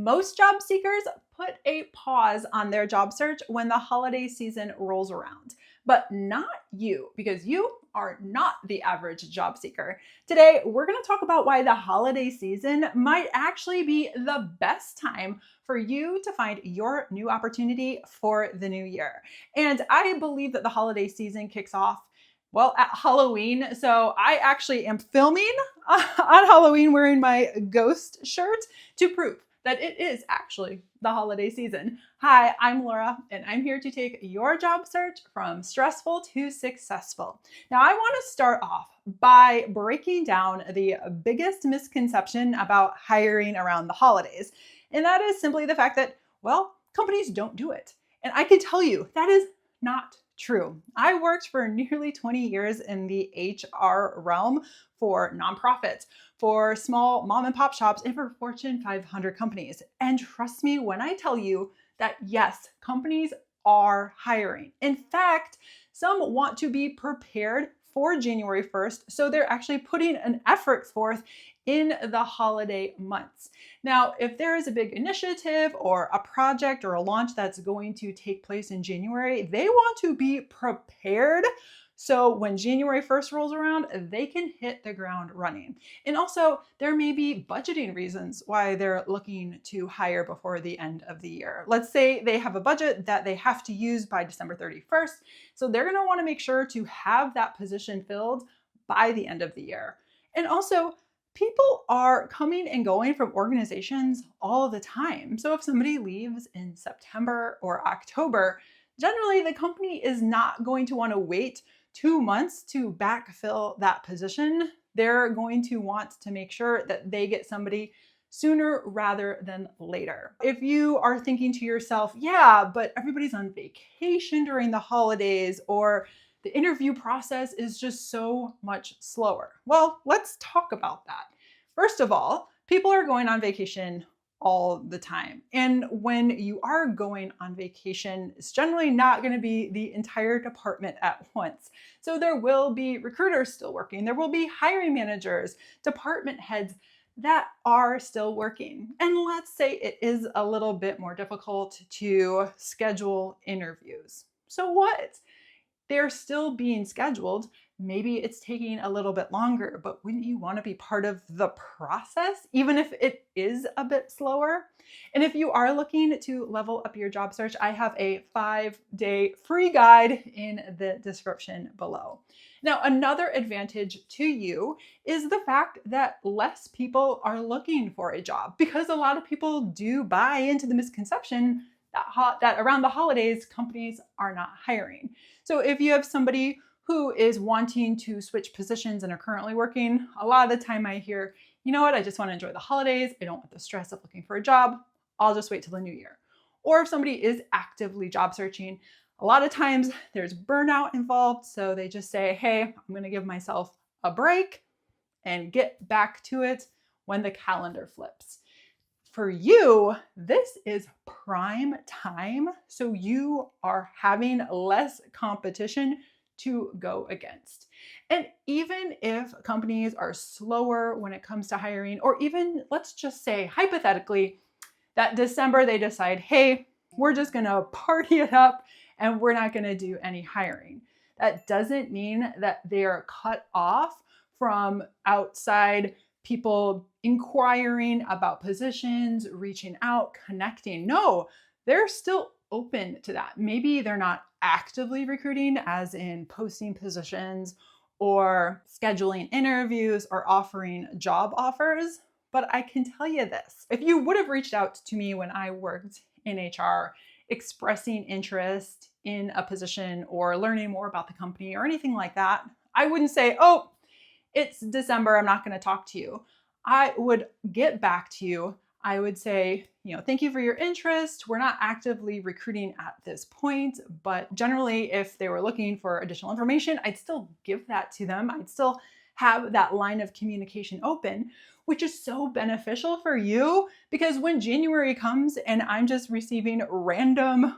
Most job seekers put a pause on their job search when the holiday season rolls around, but not you, because you are not the average job seeker. Today, we're going to talk about why the holiday season might actually be the best time for you to find your new opportunity for the new year. And I believe that the holiday season kicks off at Halloween. So I actually am filming on Halloween wearing my ghost shirt to prove that it is actually the holiday season. Hi, I'm Laura, and I'm here to take your job search from stressful to successful. Now, I want to start off by breaking down the biggest misconception about hiring around the holidays. And that is simply the fact that, companies don't do it. And I can tell you that is not true. I worked for nearly 20 years in the HR realm for nonprofits, for small mom and pop shops, and for Fortune 500 companies. And trust me when I tell you that yes, companies are hiring. In fact, some want to be prepared for January 1st, so they're actually putting an effort forth in the holiday months. Now, if there is a big initiative or a project or a launch that's going to take place in January, they want to be prepared. So when January 1st rolls around, they can hit the ground running. And also, there may be budgeting reasons why they're looking to hire before the end of the year. Let's say they have a budget that they have to use by December 31st. So they're going to want to make sure to have that position filled by the end of the year. And also, people are coming and going from organizations all the time. So if somebody leaves in September or October, generally the company is not going to want to wait 2 months to backfill that position. They're going to want to make sure that they get somebody sooner rather than later. If you are thinking to yourself, yeah, but everybody's on vacation during the holidays, or the interview process is just so much slower. Well, let's talk about that. First of all, people are going on vacation all the time. And when you are going on vacation, it's generally not going to be the entire department at once. So there will be recruiters still working. There will be hiring managers, department heads that are still working. And let's say it is a little bit more difficult to schedule interviews. So what? They're still being scheduled. Maybe it's taking a little bit longer, but wouldn't you want to be part of the process, even if it is a bit slower? And if you are looking to level up your job search, I have a 5-day free guide in the description below. Now, another advantage to you is the fact that less people are looking for a job, because a lot of people do buy into the misconception that around the holidays, companies are not hiring. So if you have somebody who is wanting to switch positions and are currently working, a lot of the time I hear, you know what, I just want to enjoy the holidays. I don't want the stress of looking for a job. I'll just wait till the new year. Or if somebody is actively job searching, a lot of times there's burnout involved. So they just say, hey, I'm going to give myself a break and get back to it when the calendar flips. For you, this is prime time, so you are having less competition to go against. And even if companies are slower when it comes to hiring, or even let's just say hypothetically that December they decide, hey, we're just gonna party it up and we're not gonna do any hiring. That doesn't mean that they are cut off from outside people inquiring about positions, reaching out, connecting. No, they're still open to that. Maybe they're not actively recruiting, as in posting positions or scheduling interviews or offering job offers. But I can tell you this, if you would have reached out to me when I worked in HR, expressing interest in a position or learning more about the company or anything like that, I wouldn't say, oh, it's December, I'm not going to talk to you. I would get back to you. I would say, thank you for your interest. We're not actively recruiting at this point, but generally, if they were looking for additional information, I'd still give that to them. I'd still have that line of communication open, which is so beneficial for you, because when January comes and I'm just receiving random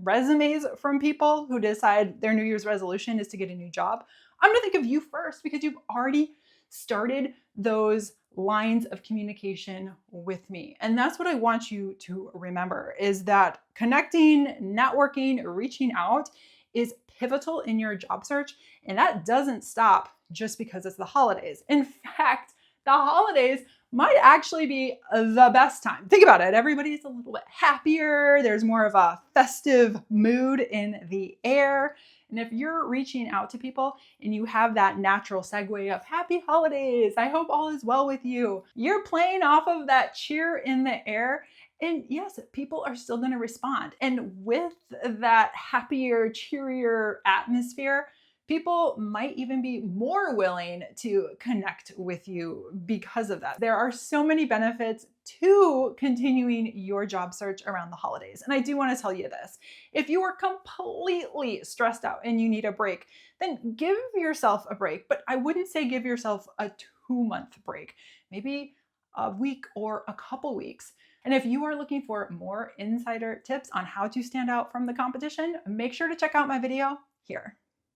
resumes from people who decide their New Year's resolution is to get a new job, I'm going to think of you first, because you've already started those lines of communication with me. And that's what I want you to remember, is that connecting, networking, reaching out is pivotal in your job search. And that doesn't stop just because it's the holidays. In fact, the holidays might actually be the best time. Think about it. Everybody's a little bit happier. There's more of a festive mood in the air. And if you're reaching out to people and you have that natural segue of happy holidays, I hope all is well with you, you're playing off of that cheer in the air. And yes, people are still going to respond. And with that happier, cheerier atmosphere, people might even be more willing to connect with you because of that. There are so many benefits to continuing your job search around the holidays. And I do want to tell you this. If you are completely stressed out and you need a break, then give yourself a break. But I wouldn't say give yourself a 2-month break, maybe a week or a couple weeks. And if you are looking for more insider tips on how to stand out from the competition, make sure to check out my video here.